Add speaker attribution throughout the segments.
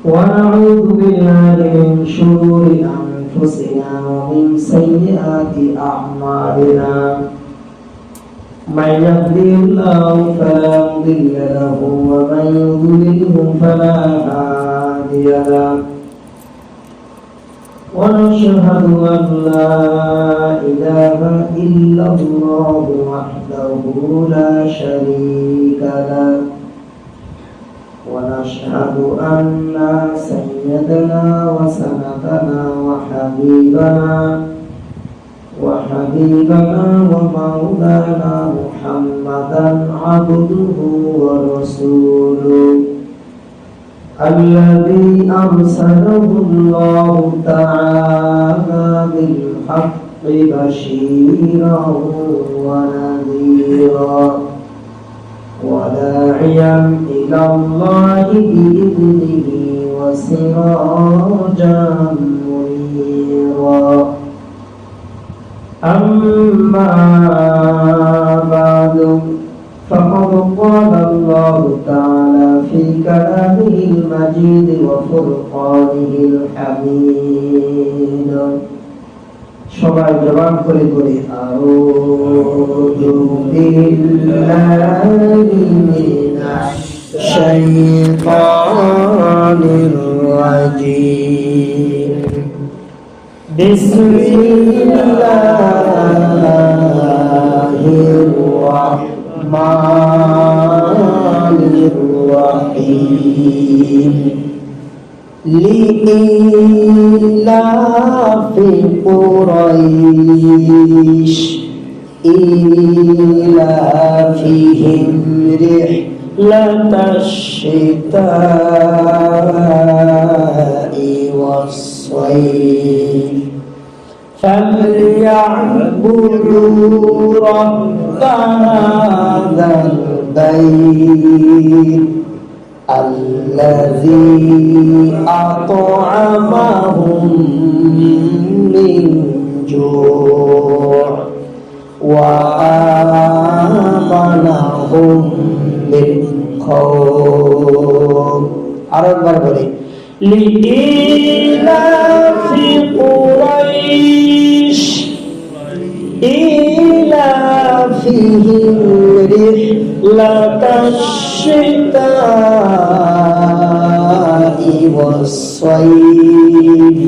Speaker 1: ونعوذ بالله من شرور أنفسنا ومن سيئات أعمالنا من يهده الله فلا مضل له ومن يضلله فلا هادي له ونشهد أن لا إله إلا الله وحده لا شريك له ونشهد أن سيدنا وسندنا وحبيبنا ومولانا محمدا عبده ورسوله الذي أرسله الله تعالى بالحق بشيرا ونذيرا وداعيا إلى الله بإذنه وسراجا منيرا أما بعد فقد قال الله تعالى في كلامه المجيد وفرقانه الحميد সবাই জবান করে করে আউযু বিল্লাহি মিনাশ শাইতানির রাজীম বিসমিল্লাহির রাহমানির রাহিম لإيلاف قريش إيلافهم رحلة الشتاء والصيف فليعبدوا رب هذا البيت الذي أطعمهم من جوع وآمنهم من خوف আরেকবার বলি لإيلاف قريش إيلافهم رحلة الشتاء والصيف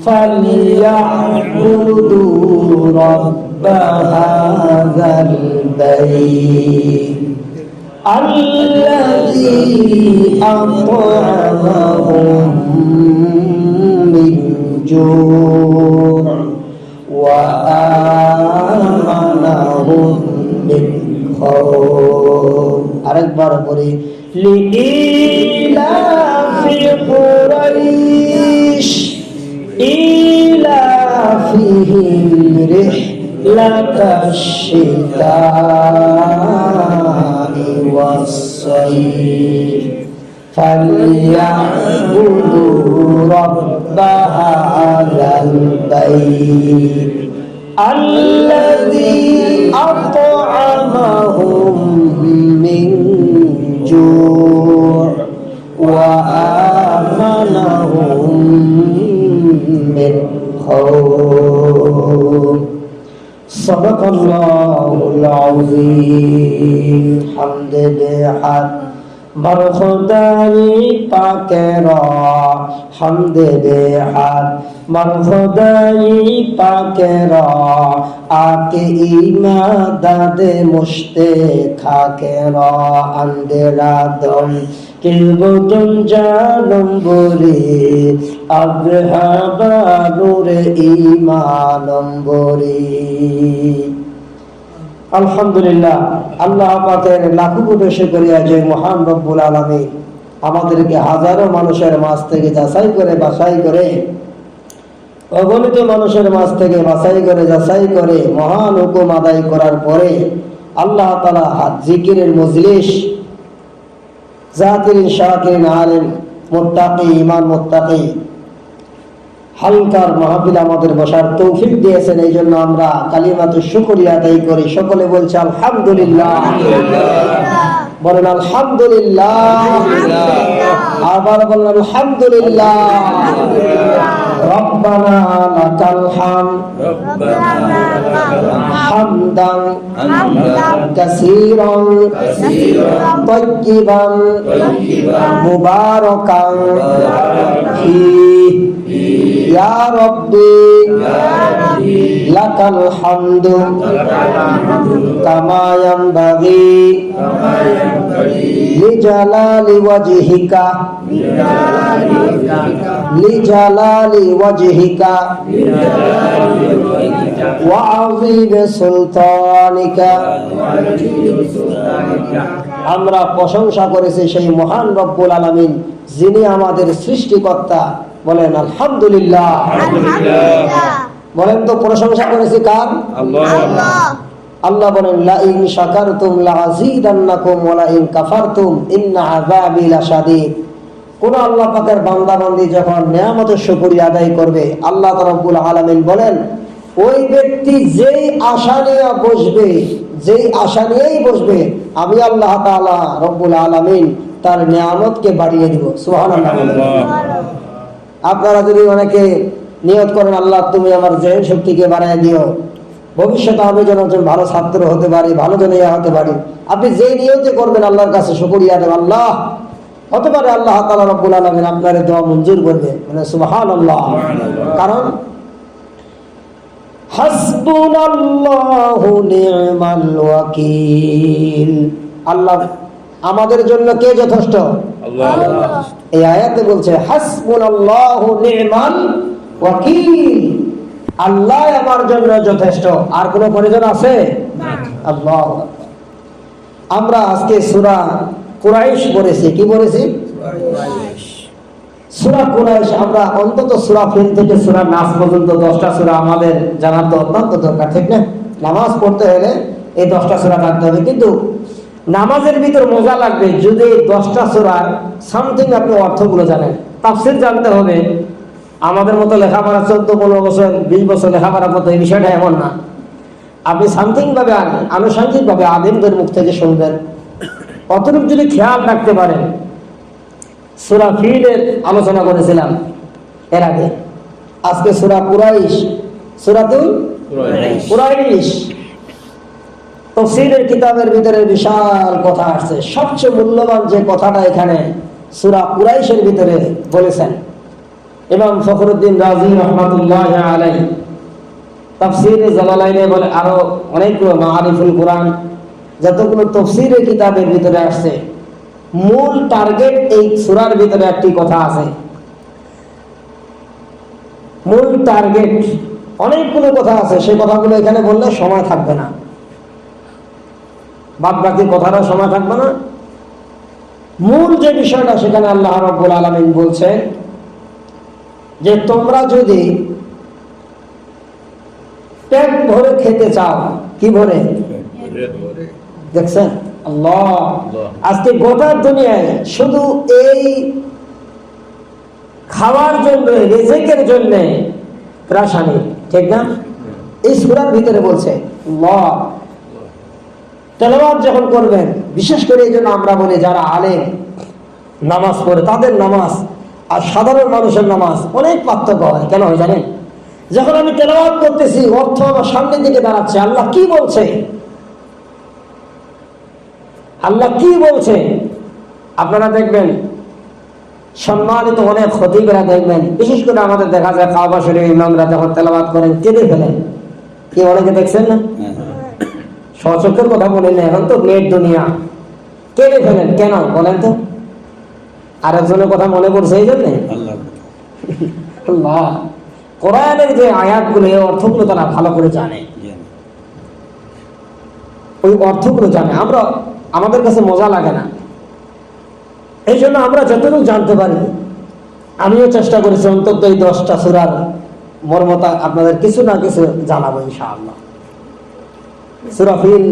Speaker 1: فليعبدوا رب هذا البيت الذي أطعمهم من جوع وآمنهم من خوف আরেকবার বলি لإيلاف قريش إيلافهم رحلة الشتاء والصيف فليعبدوا رب هذا البيت الذي أطعمهم من جوع وآمنهم من خوف صدق الله العظيم حمد بحق بر خدای پاکرا حمد بحق بر خدای پاکرا آکے ایماداد مشتے خاکرا اندرادم কিলবদন জানম বলি আব্রাহা নূর ঈমানম বলি আলহামদুলিল্লাহ আল্লাহ পাকের লাখো কোটি শুকরিয়া যে মহান রব্বুল আলামিন আমাদেরকে হাজারো মানুষের মাঝ থেকে যাচাই করে বাছাই করে অগণিত মানুষের মাঝ থেকে বাছাই করে যাচাই করে মহান হুকুম আদায় করার পরে আল্লাহ তাআলা জিকিরের মজলিস জাকিরিন শাকিরিন আলিম মুত্তাকি ঈমান মুত্তাকি হালকার মাহফিল আমাদের বসার তৌফিক দিয়েছেন। এই জন্য আমরা কালিমাতুশ শুকরিয়া আদায় করি। সকলে বলছে আলহামদুলিল্লাহ, বলেন আলহামদুলিল্লাহ। আবার বলেন আলহামদুলিল্লাহ। রব্বানা লাকাল হামদ হামদান কাসীরান তাইয়িবান মুবারাকান ফীহি ইয়া রাব্বি লাকাল হামদু কামা ইয়ানবাগি লিজালালি ওয়াজহিকা লিজালালি ওয়াজহিকা ওয়া আযীমি সুলতানিকা। আমরা প্রশংসা করেছি সেই মহান রব্বুল আলামিন যিনি আমাদের সৃষ্টিকর্তা। বলেন আলহামদুলিল্লাহ। বলেন তো প্রশংসা করেছি কার? আল্লাহ বলেন লা ইন শাকারতুম লাযীদান্নাকুম ওয়া লা ইন কাফারতুম ইন্না আযাবি লাশাদীদ। কোন আল্লাহ পাকের বান্দা বান্দি যখন নিয়ামতের শুকরিয়া আদায় করবে, আল্লাহ রাব্বুল আলামিন বলেন ওই ব্যক্তি যেই আশা নিয়ে বসবে, যেই আশা নিয়েই বসবে, আমি আল্লাহ তাআলা রব্বুল আলামিন তার নিয়ামতকে বাড়িয়ে দিব। সুবহানাল্লাহ। আপনারা যদি অনেকে নিয়ত করেন আল্লাহ তুমি আমার জেহেন শক্তিকে বাড়ায় দিও, ভবিষ্যতে আমি যেন একজন ভালো ছাত্র হতে পারি, ভালো যেন হতে পারি, আপনি যেই নিয়তে করবেন আল্লাহর কাছে শুকরিয়া দেন, আল্লাহ হতে পারে আল্লাহ তাআলা রব্বুল আলামিন আপনার দোয়া মঞ্জুর করবে। মানে সুবহানাল্লাহ। কারণ হাসবুনাল্লাহু নি'মাল ওয়াকিল, আল্লাহ আমাদের জন্য কে যথেষ্ট? আল্লাহ। এই আয়াতে বলছে হাসবুনাল্লাহু নি'মাল ওয়াকিল, আল্লাহ আমার জন্য যথেষ্ট, আর কোনো প্রয়োজন আছে না। আল্লাহ। আমরা আজকে সূরা কুরাইশ পড়েছি। কি পড়েছি? সূরা কুরাইশ। আমরা অন্তত সূরা ফিল থেকে সূরা নাস পর্যন্ত 10টা সূরা আমাদের জানার তো অত্যন্ত দরকার, ঠিক না? নামাজ পড়তে হলে এই 10টা সূরা জানতে হবে। কিন্তু নামাজের ভিতর মজা লাগবে যদি 10টা সূরার সামথিং আপনি অর্থগুলো জানেন। তাফসীর জানতে হবে। আমাদের মতো লেখাপড়া 14-15 বছর 20 বছর লেখাপড়া করতে এই বিষয়টা এমন না। আপনি সামথিং ভাবে আনুষঙ্গিক ভাবে আলেমদের মুখ থেকে শুনবেন, অতটুকু যদি খেয়াল রাখতে পারেন। সূরা ফিলের আলোচনা করেছিলাম এর আগে। আজকে সূরা কুরাইশ, সূরাতুল কুরাইশ। তাফসীরের কিতাবের ভিতরে বিশাল কথা আসছে। সবচেয়ে মূল্যবান যে কথাটা এখানে সূরা কুরাইশের ভিতরে বলেছেন ইমাম ফখরুদ্দিন রাজি রাহমাতুল্লাহি আলাইহি তাফসীরে জালালাইনে বলে, আরো অনেকগুলো মাআরিফুল কোরআন যতগুলো তাফসীরের কিতাবের ভিতরে আসছে, মূল টার্গেট এই সূরার ভিতরে একটি কথা আছে। মূল টার্গেট অনেকগুলো কথা আছে, সেই কথাগুলো এখানে বললে সময় থাকবে না, বাদ বাকি কথারও সময় থাকবে না। মূল যে বিষয়টা সেখানে আল্লাহ রাব্বুল আলামিন বলছেন যে তোমরা যদি পেট ভরে খেতে চাও, কি ভরে? দেখছেন আল্লাহ আজকে গোটা দুনিয়ায় শুধু এই খাওয়ার জন্য, রিজিকের জন্য প্রাসানি, ঠিক না? এই সূরার ভিতরে বলছে আল্লাহ তেলাওয়াত যখন করবেন, বিশেষ করে এই জন্য আমরা বলি যারা আলেম নামাজ পড়ে তাদের নামাজ আর সাধারণ মানুষের নামাজ অনেক পার্থক্য হয়। কেন হয় জানেন? যখন আমি তেলাওয়াত করতেছি অর্থ আমার সামনের দিকে দাঁড়াচ্ছে, আল্লাহ কি বলছে, আল্লাহ কি বলছে। আপনারা দেখবেন সম্মানিত অনেক খতিবরা দেখবেন, বিশেষ করে আমাদের দেখা যায় কাবা শরীফের ইমামরা যখন তেলাওয়াত করেন কেঁদে ফেলেন। কি অনেকে দেখছেন না? সচক্ষের কথা বলেন না, এখন তো নেট দুনিয়া, কেঁদে ফেলেন কেন বলেন তো? আরেকজনের কথা মনে পড়ছে এই জন্যে। আল্লাহ কোরআনের যে আয়াতগুলো, এই অর্থগুলো তারা ভালো করে জানে, ওই অর্থগুলো জানে। আমরা আমাদের কাছে মজা লাগে না, এই জন্য আমরা যতটুকু জানতে পারি, আমিও চেষ্টা করেছি অন্তত এই 10টা সূরার মর্মতা আপনাদের কিছু না কিছু জানাবো ইনশাআল্লাহ। সূরা ফিল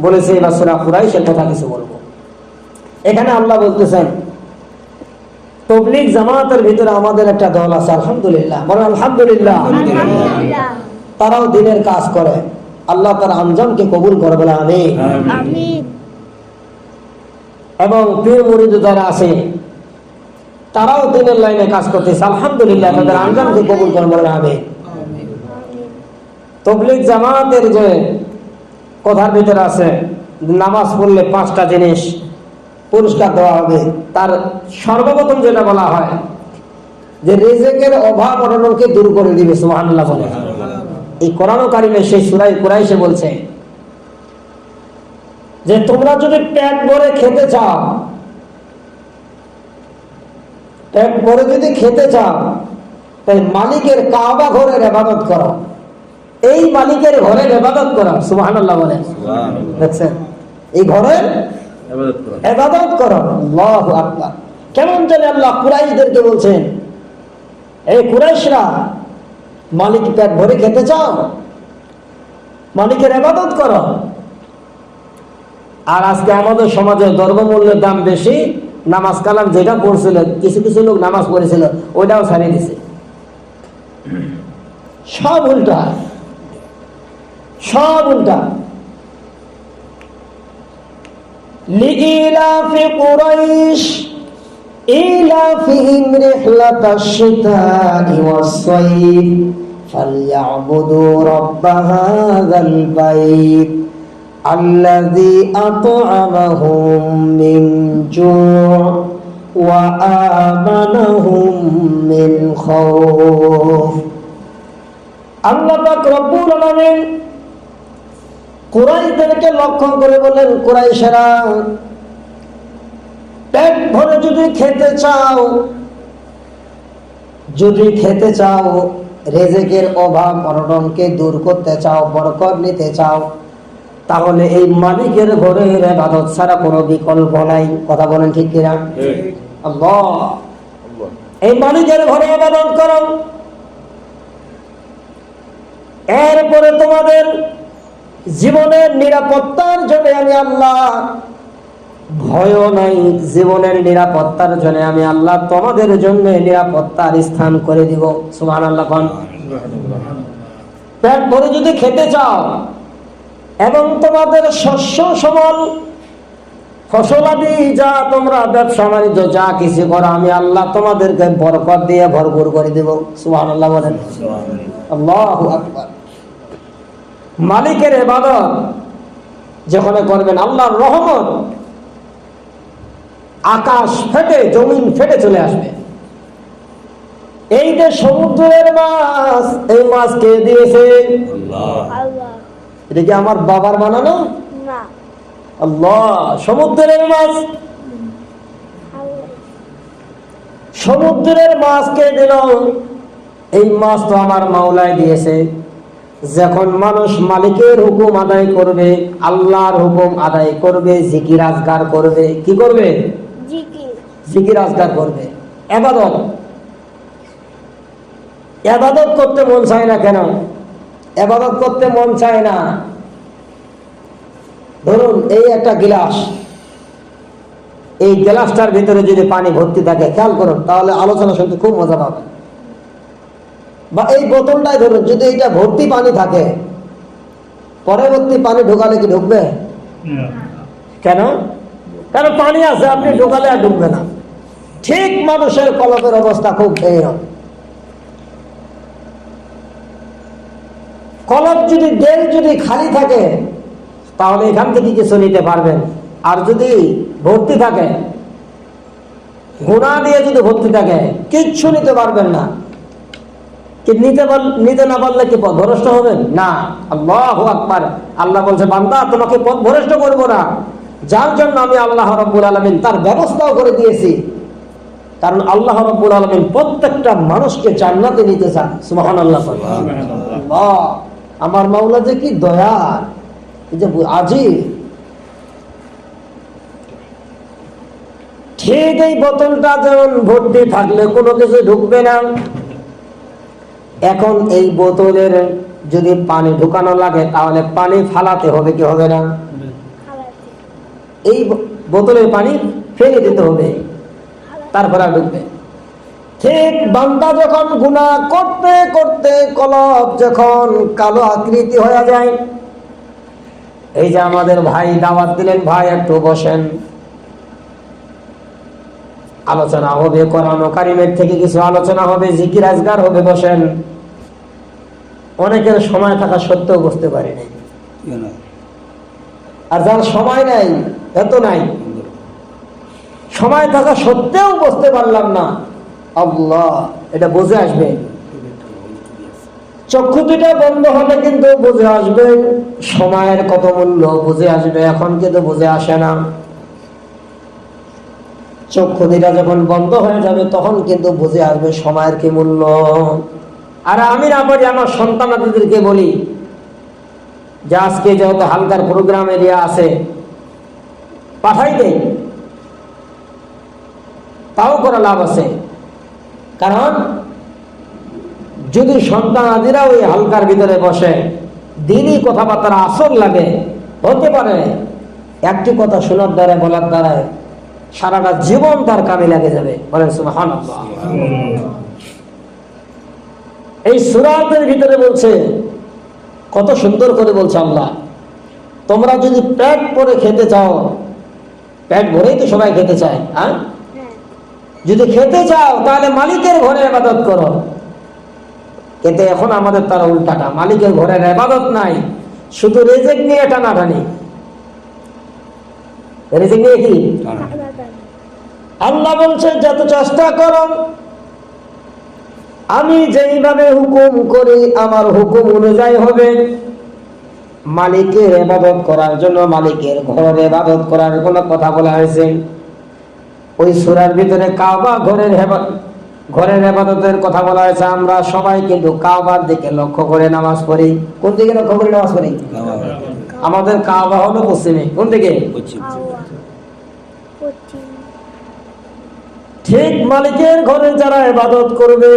Speaker 1: বলেছে, এবার সূরা কুরাইশের কথা কিছু বলবো। এখানে আল্লাহ বলতেছেন তাবলীগ জামাতের ভিতরে আমাদের একটা দল আছে, আলহামদুলিল্লাহ, বলেন আলহামদুলিল্লাহ। তারাও দ্বীনের কাজ করে, আল্লাহ তার আঞ্জামকে কবুল করে, বলে আমিন। এবং পীর মুরিদ যারা আছে তারাও দিনের লাইনে কাজ করতেছে, আলহামদুলিল্লাহ, তাদের আঞ্জামকে কবুল করে বলেন আমিন। তাবলীগ জামাতের যে কথার ভিতরে আছে, নামাজ পড়লে 5টা জিনিস পুরস্কার দেওয়া হবে, তার সর্বপ্রথম যেটা বলা হয় যে রিজিকের অভাব অনটনকে দূর করে দিবে, সুবহানাল্লাহ বলে। এই কোরআন কারিমে সেই সূরা কুরাইশে বলছে যে তোমরা যদি পেট ভরে খেতে চাও, পেট ভরে যদি খেতে চাও, তাই মালিকের কাবা ঘরের ইবাদত করো, এই মালিকের ঘরের ইবাদত করো, সুবহানাল্লাহ বলেন। দেখছেন, এই ঘরের ইবাদত করো, আল্লাহু আকবার। কেমন জানি আল্লাহ কুরাইশদেরকে বলছেন, এই কুরাইশরা, মালিক পেট ভরে খেতে চাও, মালিকের ইবাদত করো। আর আজকে আমাদের সমাজে দ্রব্যমূল্যের দাম বেশি, নামাজ কালাম যেটা পড়ছিল, কিছু কিছু লোক নামাজ পড়েছিল ওইটাও ছাড়িয়ে দিছে। সব উল্টা, সব উল্টা। লিইলাফি কুরাইশ ইলাফিহিম রিহলাতাশ শিতাই ওয়াস-সাইফ ফালইয়াবুদু রাব্ব হাযাল বাইত আল্লাযী আত'আমাহুম মিন জু' ওয়া আমানাহুম মিন খাউফ। আল্লাহ পাক রব্বুল আলামিন কুরাইশদেরকে লক্ষ্য করে বলেন, কুরাইশেরা, পেট ভরে যদি খেতে চাও, যদি খেতে চাও, রিজিকের অভাব অনটনকে দূর করতে চাও, বরকত নিতে চাও, তাহলে এই মালিকের ঘরের ইবাদত ছাড়া কোনো বিকল্প নাই। কথা বলেন ঠিক কিনা? আল্লাহ, এই মালিকের ঘরে ইবাদত করো। এরপরে তোমাদের জীবনের নিরাপত্তার জন্য আমি আল্লাহ, ভয় নাই, জীবনের নিরাপত্তার জন্য আমি আল্লাহ তোমাদের জন্য নিরাপত্তার স্থান করে দিব, সুবহানাল্লাহ। পেট ভরে যদি খেতে চাও এবং তোমাদের শস্য সমল ফসলাদি যা তোমরা ব্যবসা বাণিজ্য যা কিছু করো, আমি আল্লাহ তোমাদেরকে বরকত দিয়ে ভরপুর করে দেব, সুবহানাল্লাহ বলেন। আল্লাহু আকবার। মালিকের ইবাদত যখন করবেন, আল্লাহর রহমত আকাশ ফেটে জমিন ফেটে চলে আসবে। এই যে সমুদ্রের মাছ, এই মাছ কে দিয়েছে? আল্লাহ। এটা কি আমার বাবার বানানো? না, আল্লাহ। সমুদ্রের মাছ, সমুদ্রের মাছ কে দিল? এই মাছ তো আমার মাওলাই দিয়েছে। যখন মানুষ মালিকের হুকুম আদায় করবে, আল্লাহর হুকুম আদায় করবে, জিকির আজগার করবে, কি করবে? জিকির আজগার করবে, ইবাদত। ইবাদত করতে মন চায় না কেন? ইবাদত করতে মন চায় না, ধরুন এই একটা গ্লাস, এই গ্লাসটার ভিতরে যদি পানি ভর্তি থাকে, খেয়াল করুন, তাহলে আলোচনা শুনতে খুব মজা পাবে। বা এই বোতলটাই ধরুন, যদি এটা ভর্তি পানি থাকে, পরবর্তী পানি ঢোকালে কি ঢুকবে? কেন? কারণ পানি আছে, আপনি ঢোকালে আর ঢুকবে না। ঠিক মানুষের কলবের অবস্থা খুব এইরকম। কলব যদি দেল যদি খালি থাকে, তাহলে এখান থেকে কিছু নিতে পারবেন। আর যদি ভর্তি থাকে, গুনাহ দিয়ে যদি ভর্তি থাকে, কিচ্ছু নিতে পারবেন না। কি নিতে না পারলে কি পথভ্রষ্ট হবেন? না। আল্লাহু আকবার। আল্লাহ বলছে, বান্দা, তোমাকে পথভ্রষ্ট করবো না, যার জন্য আমি আল্লাহ রাব্বুল আলামিন তার ব্যবস্থাও করে দিয়েছি। কারণ আল্লাহ রাব্বুল আলামিন প্রত্যেকটা মানুষকে জান্নাতে নিতে চান, সুবহানাল্লাহ। আল্লাহ, আমার মাওলা যে কি দয়া, এই যে আজিব। ঠিক এই বোতলটা যেমন ভর্তি থাকলে কোনো কিছু ঢুকবে না, এখন এই বোতলের যদি পানি ঢুকানো লাগে, তাহলে পানি ফালাতে হবে কি হবে না? এই বোতলের পানি ফেলে দিতে হবে, তারপরে ঢুকবে। ঠিক বান্দা যখন গুনাহ করতে করতে কলব যখন কালো আকৃতি হয়ে যায়, এই যে আমাদের ভাই দাওয়াত দিলেন, ভাই একটু বসেন, আলোচনা হবে, কোরআন কারীমের থেকে কিছু আলোচনা হবে, জিকির আজগার হবে, বসেন। অনেকের সময় থাকা সত্ত্বেও বুঝতে পারি নাই, আর যার সময় নাই এত নাই, সময় থাকা সত্ত্বেও বুঝতে পারলাম না, আল্লাহ, এটা বুঝে আসবে। চক্ষু দুটা বন্ধ হলে কিন্তু বুঝে আসবে সময়ের কত মূল্য, বুঝে আসবে। এখন কিন্তু বুঝে আসে না। চক্ষু দুটা যখন বন্ধ হয়ে যাবে তখন কিন্তু বুঝে আসবে সময়ের কি মূল্য। আর আমি না পারি আমার সন্তানাদিদেরকে বলি যে আজকে যেহেতু হালকার প্রোগ্রাম এরিয়া আছে, পাঠাই দেই, তাও করা লাভ আছে। কারণ যদি সন্তানাদিরা ওই হালকার ভিতরে বসে দিনই কথাবার্তার আসর লাগে, হতে পারে একটি কথা শোনার দ্বারা, বলার দ্বারা সারাটা জীবন তার কামে লেগে যাবে। বলেন সুবহানাল্লাহ। এই সূরাতের ভিতরে বলছে, কত সুন্দর করে বলছে আল্লাহ, তোমরা যদি পেট ভরে খেতে চাও, পেট ভরেই তো সবাই খেতে চায়, হ্যাঁ, যদি খেতে চাও তাহলে মালিকের ঘরে ইবাদত করো। কিন্তু এখন আমাদের তারা উল্টাটা, মালিকের ঘরের ইবাদত নাই, শুধু রিজিক নিয়ে টানাটানি। রিজিক নিয়ে কি? আল্লাহ বলছে যত চেষ্টা করো, আমি যেইভাবে হুকুম করি আমার হুকুম অনুযায়ী হবে। মালিকের ইবাদত করার জন্য মালিকের ঘরের ইবাদত করার কোনো কথা বলা হয়েছে? ওই সূরার ভিতরে কাবা ঘরের ইবাদতের কথা বলা হয়েছে। আমরা সবাই কিন্তু কাবার দিকে লক্ষ্য করে নামাজ পড়ি। কোন দিকে লক্ষ্য করে নামাজ পড়ি? আমাদের কাবা হলো পশ্চিমে। কোন দিকে? ঠিক মালিকের ঘরে যারা ইবাদত করবে,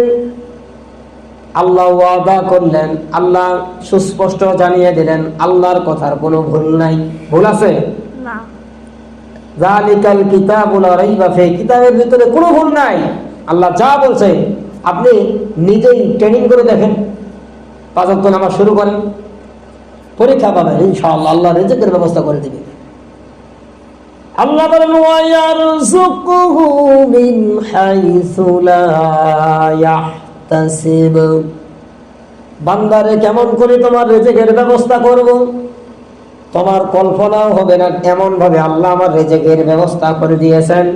Speaker 1: আল্লাহ ওয়াদা করলেন, আল্লাহ সুস্পষ্ট জানিয়ে দিলেন, আল্লাহর কথার কোনো ভুল নাই। ভুল আছে? না। যালিকাল কিতাবু লা রাইবা ফীহি, কিতাবের ভিতরে কোনো ভুল নাই। আল্লাহ যা বলছে আপনি নিজেই ট্রেনিং করে দেখেন, 5 ওয়াক্ত নামাজ শুরু করেন, পরীক্ষা পাবেন ইনশাআল্লাহ, আল্লাহ রিজিকের ব্যবস্থা করে দিবেন। আল্লাহ বলেন ওয়ায়ারযুকুহু মিন হাইসু লা ইয়াহতাসিব, বান্দারে কেমন করে তোমার রিজিকের ব্যবস্থা করব, তোমার কল্পনাও হবে না এমন ভাবে আল্লাহ আমার রিজিকের ব্যবস্থা করে দিয়েছেন।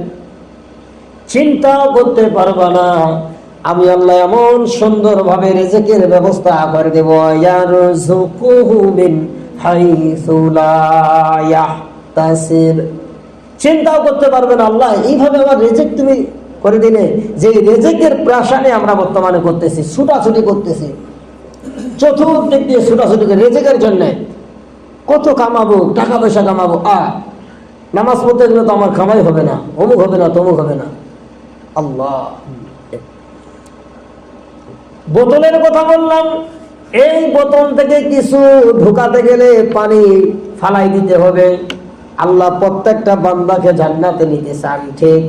Speaker 1: চিন্তাও করতে পারবা না আমি আল্লাহ এমন সুন্দর ভাবে রিজিকের ব্যবস্থা করে দেব। ইয়ারযুকুহু মিন হাইসু লা ইয়াহতাসিব, চিন্তাও করতে পারবে না আল্লাহ এইভাবে আমার রিজিক তুমি করে দিলে। যে রিজিকের প্রাসানে আমরা বর্তমানে করতেছি, ছুটাছুটি করতেছি, চতুর্দিক দিয়ে ছুটাছুটি করে রিজিকের জন্য, কত কামাবো, টাকা পয়সা কামাবো, নামাজ পড়তে গেলে তো আমার কামাই হবে না, অমুক হবে না, তমুক হবে না। আল্লাহ, বোতলের কথা বললাম, এই বোতল থেকে কিছু ঢুকাতে গেলে পানি ফালাই দিতে হবে। আল্লাহ প্রত্যেকটা বান্দাকে জান্নাতে নিতে চান, ঠিক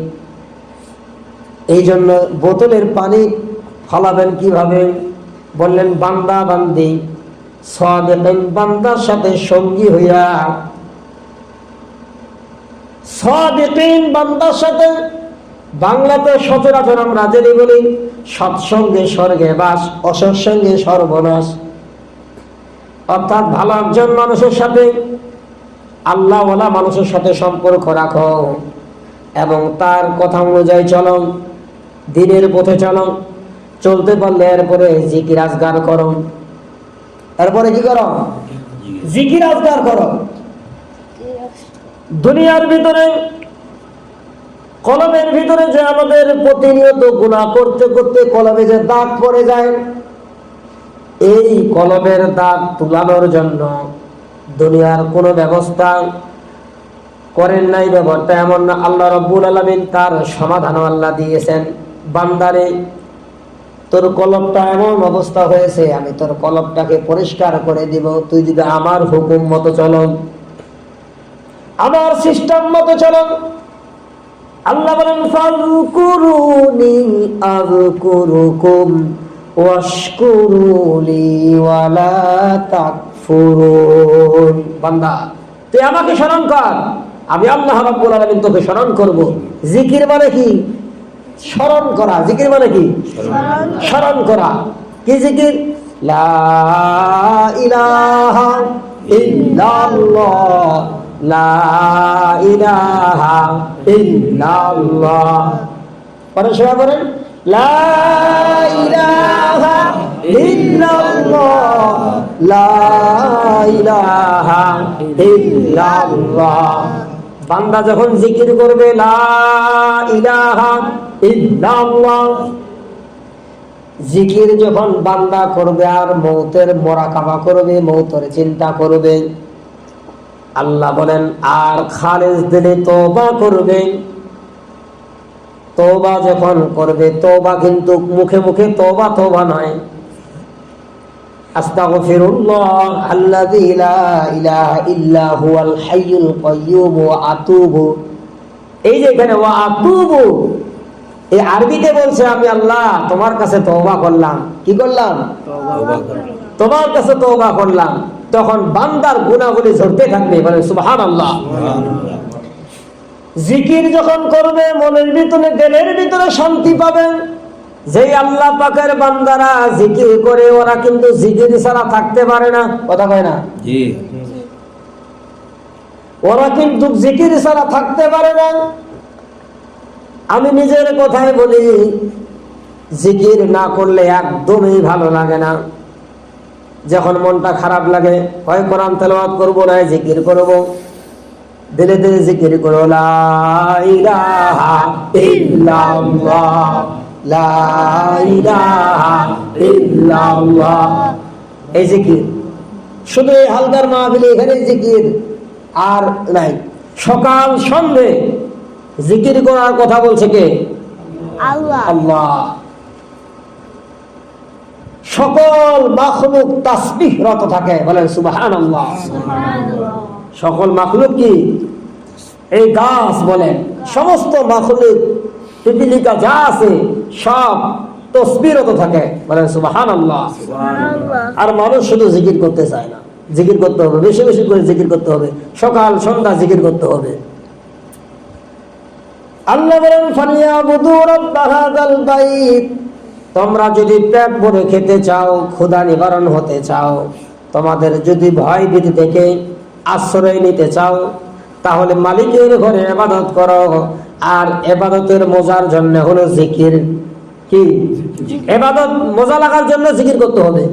Speaker 1: এই জন্য বোতলের পানি ফালাবেন কিভাবে? বললেন বান্দা বান্দি সাদিকিন বান্দার সাথে সঙ্গী হইয়া, সাদিকিন বান্দার সাথে, বাংলাতে সচরাচর আমরা যেটা বলি সৎসঙ্গে স্বর্গে বাস, অসৎসঙ্গে সর্বনাশ। অর্থাৎ ভালো একজন মানুষের সাথে, আল্লাহওয়ালা মানুষের সাথে সম্পর্ক রাখো এবং তার কথা অনুযায়ী চলো, দিনের পথে চলো। চলতে পারলে এরপরে জিকির আজগার করো। এরপরে কি করো? জিকির আজগার করো। দুনিয়ার ভিতরে কলমের ভিতরে যে আমাদের প্রতিনিয়ত গুনাহ করতে করতে কলমে যে দাগ পড়ে যায়, এই কলমের দাগ তুলানোর জন্য দুনিয়ার কোনো ব্যবস্থা করেন নাই। ব্যাপারটা এমন না, আল্লাহ রাব্বুল আলামিন তার সমাধান আল্লাহ দিয়েছেন। বান্দারে তোর কলমটা এমন অবস্থা হয়েছে, আমি তোর কলমটাকে পরিষ্কার করে দিব, তুই যদি আমার হুকুম মতো চলো, আমার সিস্টেম মতো চলো। আল্লাহ বলেন ফাযকুরুনি আযকুরুকুম ওয়াশকুরুলি ওয়ালা তাকফুরুন। বান্দা তুই আমাকে স্মরণ কর, আমি আল্লাহ রাব্বুল আলামিন তোকে স্মরণ করব। জিকির মানে কি? স্মরণ করা। জিকির মানে কি? স্মরণ করা। কি জিকির? লা ইলাহা ইল্লাল্লাহ, লা ইলাহা ইল্লাল্লাহ। পরে সবাই বলেন লা ইলাহা ইল্লাল্লাহ, লা ইলাহা ইল্লাল্লাহ। বান্দা যখন জিকির করবে লা ইলাহা ইল্লাল্লাহ, জিকির যখন বান্দা করবে আর মৌতের মোরাকাবা করবে, মৌতের চিন্তা করবে, আল্লাহ বলেন আর খালেস দিলে তওবা করবে। তওবা যখন করবে, তওবা কিন্তু মুখে মুখে তওবা তওবা নয়, আস্তাগফিরুল্লাহ আল্লাযী লা ইলাহা ইল্লা হুয়াল হাইয়ুল কাইয়্যুম ওয়া আতুবু। এই যে এখানে ওয়া আতুবু, এই আরবিতে বলছে আমি আল্লাহ তোমার কাছে তওবা করলাম। কি করলাম? তোমার কাছে তওবা করলাম। তখন বান্দার গুনাহগুলি ঝরতে থাকবে। বলেন সুবহানাল্লাহ। জিকির যখন করবে মনের ভিতরে, দিলের ভিতরে শান্তি পাবেন। যেই আল্লাহ পাকের বান্দারা জিকির করে ওরা কিন্তু জিকির ছাড়া থাকতে পারে না। কথা কয় না? জি। ওরা কিন্তু জিকির ছাড়া থাকতে পারে না। আমি নিজের কথাই বলি, জিকির না করলে একদমই ভালো লাগে না। যখন মনটা খারাপ লাগে, হয় কোরআন তেলাওয়াত করবো না জিকির করব, দিলে দিলে জিকির করো লা ইলাহা ইল্লাল্লাহ, লা ইলাহা ইল্লাল্লাহ। এই জিকির শুধু এই হালকার মাহফিলে এখানে জিকির আর নাই। সকাল সন্ধ্যে জিকির করার কথা বলছে কে? আল্লাহ। আল্লাহ। সকল মাখলুক তাসবিহ রত থাকে। বলেন সুবহানাল্লাহ। সকল মাখলুক কি? এই গাছ বলেন, সমস্ত মাখলুক পিপিলিকা যা আছে সব তাসবিহরত থাকে। বলেন সুবহানাল্লাহ। আর মানুষ শুধু জিকির করতে চায় না। জিকির করতে হবে, বেশি বেশি করে জিকির করতে হবে, সকাল সন্ধ্যা জিকির করতে হবে। আল্লাহ বলেন ফালিয়াবুদু রাব্বা হাযাল বাইত। তোমরা যদি পেট ভরে খেতে চাও, ক্ষুধা নিবারণ হতে চাও, তোমাদের যদি ভয় ভীতি থেকে আশ্রয় নিতে চাও, তাহলে মালিকের ঘরে ইবাদত করো। আর ইবাদতের মজার জন্য হলো জিকির। কি? ইবাদত মজা লাগার জন্য জিকির করতে হবে।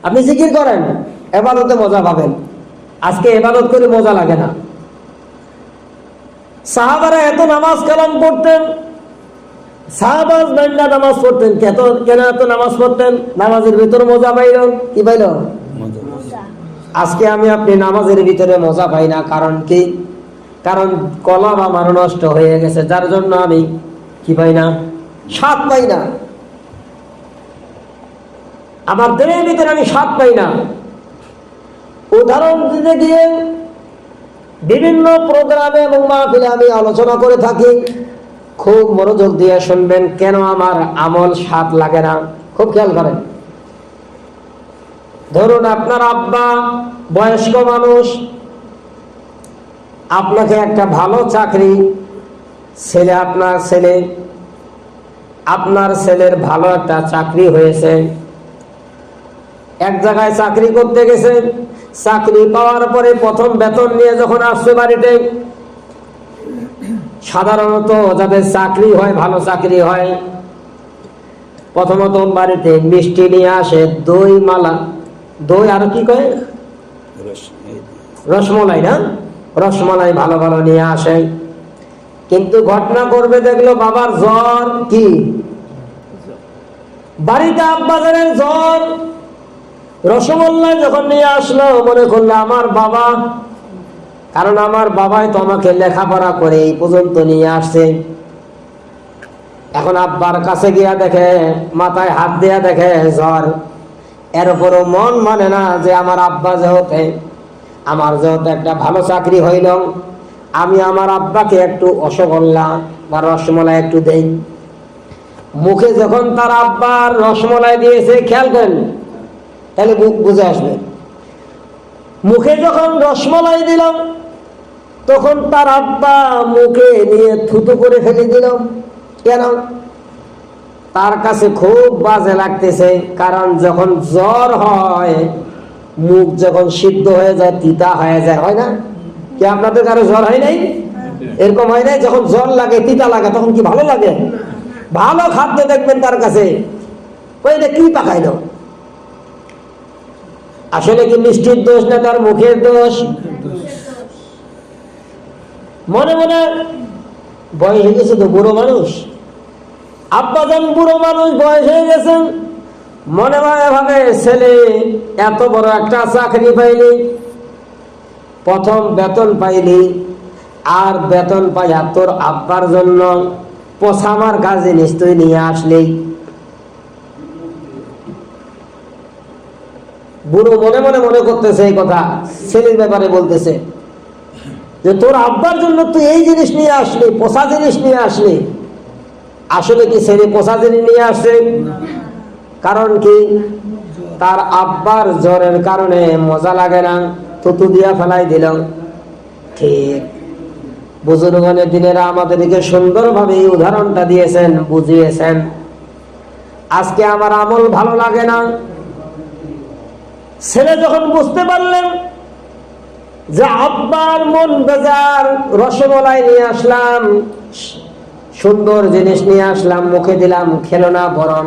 Speaker 1: আপনি জিকির করেন, ইবাদতে মজা পাবেন। আজকে ইবাদত করে মজা লাগে না। সাহাবারা এত নামাজ কালাম পড়তেন, সাহাবাজ বান্দা নামাজ পড়তেন, কেন এত নামাজ পড়তেন? নামাজের ভিতর মজা পাইল। কি পাইল? আজকে আমি আপনি নামাজের ভিতরে মজা পাই না। কারণ কি? কারণ কলম আমার নষ্ট হয়ে গেছে, যার জন্য আমি কি পাই না? স্বাদ পাই না। আমার দেহের ভিতরে আমি স্বাদ পাই না। উদাহরণ দিতে গিয়ে বিভিন্ন প্রোগ্রামে এবং মাহফিলে আমি আলোচনা করে থাকি। খুব মনোযোগ দিয়ে শুনবেন, কেন আমার আমল স্বাদ লাগে না। খুব খেয়াল করেন। ধরুন আপনার আব্বা বয়স্ক মানুষ, আপনাকে একটা ভালো চাকরি, ছেলে আপনার ছেলের ভালো একটা চাকরি হয়েছে, এক জায়গায় চাকরি করতে গেছে। চাকরি পাওয়ার পরে প্রথম বেতন নিয়ে যখন আসছে বাড়িতে, সাধারণত যাদের চাকরি হয়, ভালো চাকরি হয়, প্রথমত বাড়িতে মিষ্টি নিয়ে আসে, দই মালা, দই আর কি কয়, রসমলাই না, রসমালাই ভালো ভালো নিয়ে আসে। কিন্তু ঘটনা করবে দেখলো বাবার জ্বর। কি? বাড়িতে আব্বাজানের জ্বর। রসগোল্লা যখন নিয়ে আসলো, মনে করলো আমার বাবা, কারণ আমার বাবাই তো আমাকে লেখাপড়া করে এই পর্যন্ত নিয়ে আসছে। এখন আব্বার কাছে গিয়া দেখে, মাথায় হাত দিয়া দেখে জ্বর। এর উপরও মন মানে না যে আমার আব্বা যেহেতু একটা ভালো চাকরি হইল, আমি আমার আব্বাকে একটু রসগোল্লা বা রসমলাই একটু দেই। মুখে যখন তার আব্বার রসমলাই দিয়েছে, খেয়াল করেন তাহলে বুঝে আসবে। মুখে যখন রসমলাই দিলাম, তখন তার আব্বা মুখে নিয়ে থুতু করে ফেলে দিল। কেন? তার কাছে খুব বাজে লাগতেছে, কারণ যখন জ্বর হয় মুখ যখন সিদ্ধ হয়ে যায়, তিতা হয়ে যায়, হয় না? কি আপনাদের কারো জ্বর হয় নাই? এরকম হয় নাই? যখন জ্বর লাগে, তিতা লাগে, তখন কি ভালো লাগে? ভালো খাদ্য দেখবেন তার কাছে এটা কি পাকাইলো? আসলে কি মিষ্টির দোষ না তার মুখের দোষ? মনে মনে বয়স হয়ে গেছে তো, বুড়ো মানুষ, আব্বাজান বুড়ো মানুষ, বয়স হয়ে গেছেন, মনে মনে ভাবে ছেলে এত বড় একটা চাকরি পাইলি, প্রথম বেতন পাইলি, আর বেতন পাইয়া তোর আব্বার জন্য পোছামার কাজে নিশ্চয় নিয়ে আসলি। বুড়ো মনে মনে মনে করতেছে এই কথা, ছেলের ব্যাপারে বলতেছে যে তোর আব্বার জন্য তুই এই জিনিস নিয়ে আসলি, পোষা জিনিস নিয়ে আসলি। আসলে কি ছেলে পোষা জিনিস নিয়ে আসছে? কারণ কি তার আব্বার জ্বরের কারণে মজা লাগে না, থুতু দিয়া ফেলাই দিল। ঠিক বুজুর্গনের দিনেরা আমাদেরকে সুন্দরভাবে এই উদাহরণটা দিয়েছেন, বুঝিয়েছেন। আজকে আমার আমল ভালো লাগে না, ছেলে যখন বুঝতে পারলেন যে আব্বার মন বেজার, রসগোল্লাই নিয়ে আসলাম, সুন্দর জিনিস নিয়ে আসলাম, মুখে দিলাম, খেলো না, বরং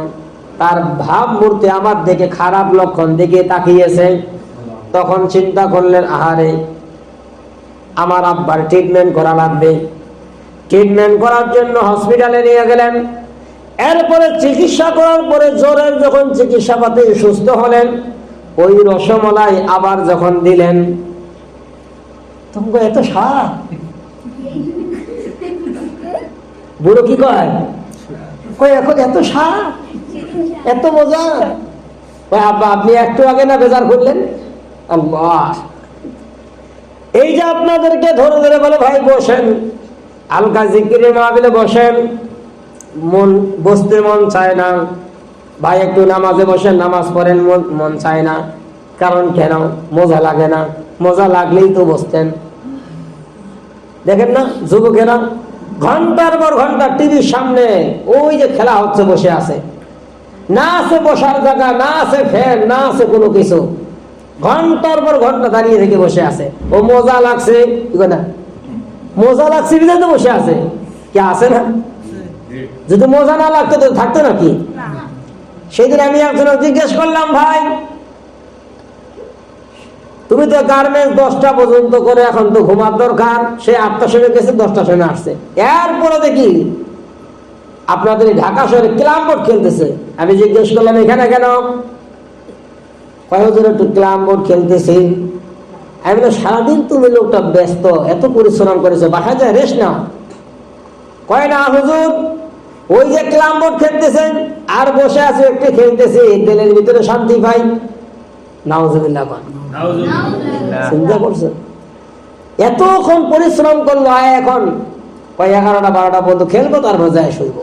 Speaker 1: তার ভাব মূর্তি আমার দিকে খারাপ লক্ষণ দিকে তাকিয়েছে। তখন চিন্তা করলেন, আহারে আমার আব্বার ট্রিটমেন্ট করা লাগবে। ট্রিটমেন্ট করার জন্য হসপিটালে নিয়ে গেলেন। এরপরে চিকিৎসা করার পরে জ্বরের যখন চিকিৎসা পাতি সুস্থ হলেন, ওই রসমলাই আবার যখন দিলেন, তোমাকে এত স্বাদ। বুড়ো কি কয়, এখন এত স্বাদ, এত মজা। আব্বা আপনি একটু আগে না বেজার করলেন? আল্লাহ, এই যে আপনাদেরকে ধরে ধরে বলে ভাই বসেন, হালকা জিকিরে মাহফিলে বসেন, মন বসতে মন চায় না, ভাই একটু নামাজে বসেন, নামাজ পড়েন, মন চায় না। কারণ কেন? মজা লাগে না। মজা লাগলেই তো বসতেন। দেখেন না যুবকেরা ঘন্টার পর ঘন্টা টিভির সামনে ওই যে খেলা হচ্ছে বসে আছে, না আছে বসার জায়গা, না আছে ফ্যান, না আছে কোনো কিছু, ঘন্টার পর ঘন্টা দাঁড়িয়ে থেকে বসে আছে। ও মজা লাগছে, না মজা লাগছে বিধায় তো বসে আছে, কি আছে না? যদি মজা না লাগতো তো থাকতো নাকি? সেদিন আমি একজন জিজ্ঞেস করলাম, ভাই তুমি তো গার্মেন্টস 10টা পর্যন্ত করে, এখন তো ঘুমার দরকার, সে 8টার সময় গেছে, 10টার সময় আসছে, এরপরে দেখি আপনাদের ঢাকা শহরে ক্লাম বোর্ড খেলতেছে। আমি জিজ্ঞেস করলাম এখানে কেন? কয়েকজন একটু ক্লাম বোর্ড খেলতেছি। আমি বললাম সারাদিন তুমি লোকটা ব্যস্ত, এত পরিশ্রম করেছো, বাসায় যায় রেস্ট নাও। কয় না হুজুর, ওই যে ক্লাম বোর্ড খেলতেছেন আর বসে আছে একটু খেলতেছি, দিলের ভিতরে শান্তি পাই। নাউজুবিল্লাহ। চিন্তা করছেন এতক্ষণ পরিশ্রম করলো, এখন কয় 11টা 12টা পর্যন্ত খেলবো, তারপর যায় শুইব।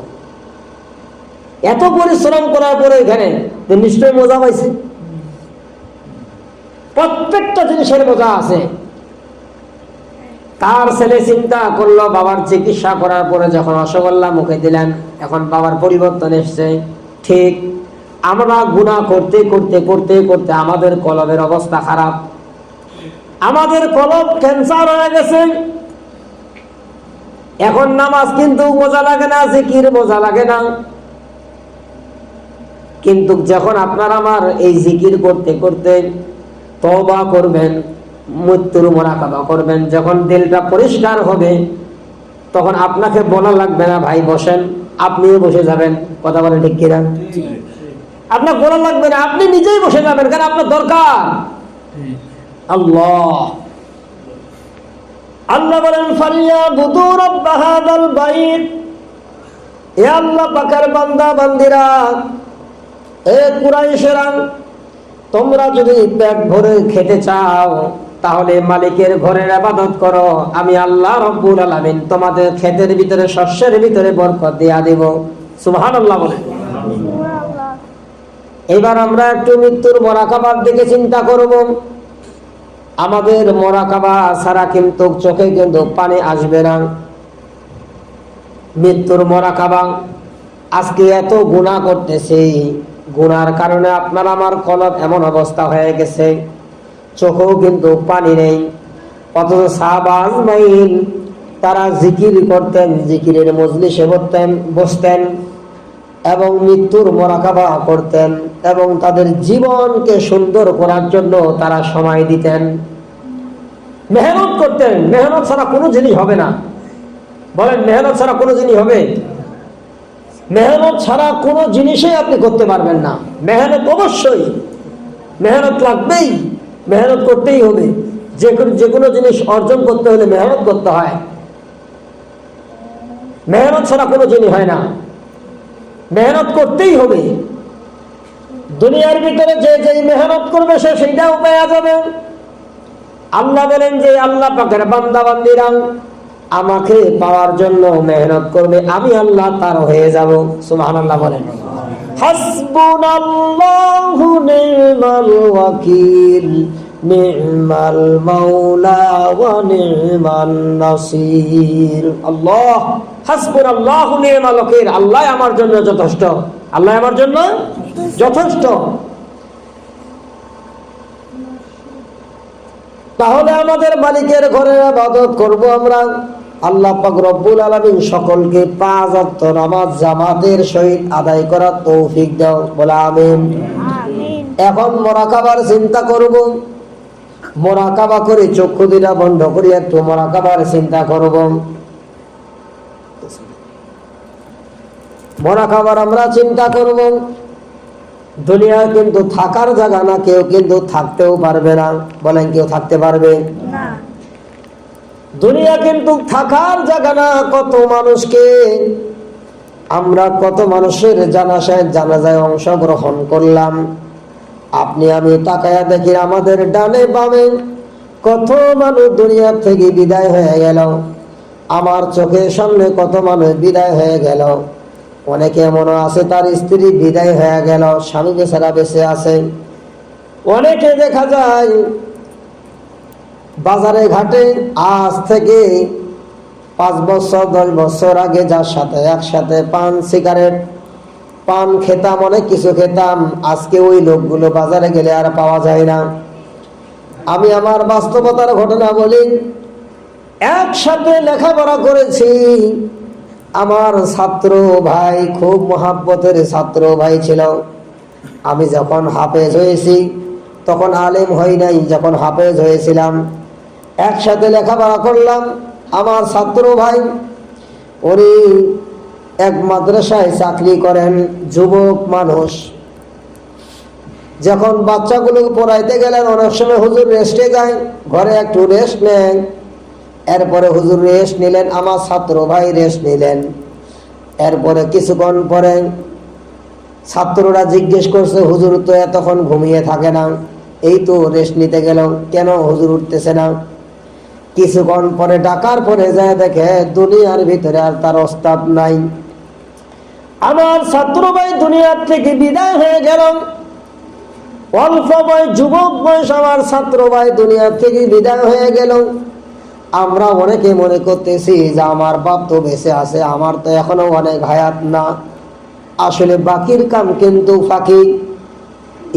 Speaker 1: এত পরিশ্রম করার পরে এখানে নিশ্চয়ই মজা পাইছে। প্রত্যেকটা জিনিসের মজা আছে। তার ছেলে চিন্তা করলো, বাবার চিকিৎসা করার পরে যখন রসগোল্লা মুখে দিলেন, এখন বাবার পরিবর্তন এসছে। ঠিক আমরা গুনাহ করতে করতে করতে করতে আমাদের কলবের অবস্থা খারাপ, আমাদের কলব ক্যান্সার হয়ে গেছে। এখন নামাজ কিন্তু মজা লাগে না, জিকির মজা লাগে না। কিন্তু যখন আপনার আমার এই জিকির করতে করতে তওবা করবেন, মৃত্যুর মুরাকাবা করবেন, যখন দিলটা পরিষ্কার হবে, তখন আপনাকে বলা লাগবে না ভাই বসেন, আপনিও বসে যাবেন। কথা বলেন ঠিক কিনা? আপনার বলা লাগবে না, আপনি নিজেই বসে যাবেন, কারণ আপনার দরকার। আল্লাহ আল্লাহ বলেন ফালিয়াবুদু রাব্ব হাযাল বাইত। এ আল্লাহ পাকের বান্দা বান্দিরা, এ কুরাইশেরা, তোমরা যদি পেট ভরে খেতে চাও তাহলে মালিকের ঘরের ইবাদত করো, আমি আল্লাহ রব্বুল আলামিন তোমাদের ক্ষেতের ভিতরে, শস্যের ভিতরে বরকত দিয়া দেব। সুবহানাল্লাহ বলেন। এবার আমরা একটু মৃত্যুর মুরাকাবার দিকে চিন্তা করব। আমাদের মুরাকাবা ছাড়া কিন্তু চোখে কিন্তু পানি আসবে না। মৃত্যুর মুরাকাবা আজকে এত গুনাহ করতেছি, গুনার কারণে আপনার আমার কলব এমন অবস্থা হয়ে গেছে, চোখেও কিন্তু পানি নেই। অথচ সাহাবা আজমাইন তারা জিকির করতেন, জিকিরের মজলিসে বসতেন এবং মৃত্যুর মোরাকাবা করতেন এবং তাদের জীবনকে সুন্দর করার জন্য তারা সময় দিতেন, মেহনত করতেন। মেহনত ছাড়া কোনো জিনিস হবে না। বলেন, মেহনত ছাড়া কোনো জিনিস হবে? মেহনত ছাড়া কোনো জিনিসই আপনি করতে পারবেন না। মেহনত অবশ্যই, মেহনত লাগবেই, মেহনত করতেই হবে। যে কোনো জিনিস অর্জন করতে হলে মেহনত করতে হয়। মেহনত ছাড়া কোনো জিনিস হয় না, মেহনত করতেই হবে। দুনিয়ার ভিতরে যে যেই মেহনত করবে সে সেইটাও পেয়ে যাবে। আল্লাহ বলেন যে আল্লাহ পাকের বান্দা বান্দিরা আমাকে পাওয়ার জন্য মেহনত করবে, আমি আল্লাহ তার হয়ে যাব। সুবহানাল্লাহ বলেন। হাসবুনাল্লাহু নি'মাল ওয়াকিল নি'মাল মাওলা ওয়া নি'মান নাসির। আল্লাহ হাসবুনাল্লাহু নি'মাল ওয়াকিল, আল্লাহ আমার জন্য যথেষ্ট, আল্লাহ আমার জন্য যথেষ্ট। তাহলে আমাদের মালিকের ঘরে ইবাদত করব আমরা। আল্লাহ পাক রব্বুল আলামিন সকলকে 5 ওয়াক্ত নামাজ জামাতের সহিত আদায় করার তৌফিক দাও, বলে আমিন। এখন মুরাকাবার চিন্তা করব। মুরাকাবা করে চক্ষু দুটা বন্ধ করে একটু মুরাকাবার চিন্তা করব। মুরাকাবার আমরা চিন্তা করব। দুনিয়া কিন্তু থাকার জায়গা না, কেউ কিন্তু থাকতেও পারবে না। বলেন, কেউ থাকতে পারবে না? দুনিয়া কিন্তু থাকার জায়গা না। কত মানুষকে আমরা, কত মানুষের জানাজায় অংশগ্রহণ করলাম। আপনি আমি তাকায়া দেখি আমাদের ডানে বামে কত মানুষ দুনিয়া থেকে বিদায় হয়ে গেল। আমার চোখের সামনে কত মানুষ বিদায় হয়ে গেল। অনেকে এমনও আছে তার স্ত্রী বিদায় হয়ে গেল, স্বামী বেচারা বেঁচে আছে। অনেকে দেখা যায় বাজারে ঘাটে আজ থেকে 5 বছর 10 বছর আগে যার সাথে একসাথে পান সিগারেট পান খেতাম, অনেক কিছু খেতাম, আজকে ওই লোকগুলো বাজারে গেলে আর পাওয়া যায় না। আমি আমার বাস্তবতার ঘটনা বলি। একসাথে লেখাপড়া করেছি, আমার ছাত্র ভাই, খুব মহাব্বতের ছাত্র ভাই ছিল। আমি যখন হাফেজ হয়েছি তখন আলেম হই নাই, যখন হাফেজ হয়েছিলাম একসাথে লেখাপড়া করলাম। আমার ছাত্র ভাই উনি এক মাদ্রাসায় চাকরি করেন, যুবক মানুষ। যখন বাচ্চাগুলোকে পড়াইতে গেলেন অনেক সময় হুজুর রেস্টে যায়, ঘরে একটু রেস্ট নেন। এরপরে হুজুর রেস্ট নিলেন, আমার ছাত্র ভাই রেস্ট নিলেন। এরপরে কিছুক্ষণ পরে ছাত্ররা জিজ্ঞেস করছে, হুজুর তো এতক্ষণ ঘুমিয়ে থাকে না, এই তো রেস্ট নিতে গেল, কেন হুজুর উঠতেছে না? কিছুক্ষণ পরে ডাকার পরে যায় দেখে দুনিয়ার ভিতরে আর তার অস্তাব নাই। আমার ছাত্র ভাই দুনিয়ার থেকে বিদায় হয়ে গেল। অল্প বয়স, যুবক বয়স আমার ছাত্র ভাই দুনিয়ার থেকে বিদায় হয়ে গেল। আমরা অনেকে মনে করতেছি যে আমার বাপ তো বেঁচে আছে, আমার তো এখনো অনেক হায়াত না। আসলে বাকির কাম কিন্তু ফাঁকি।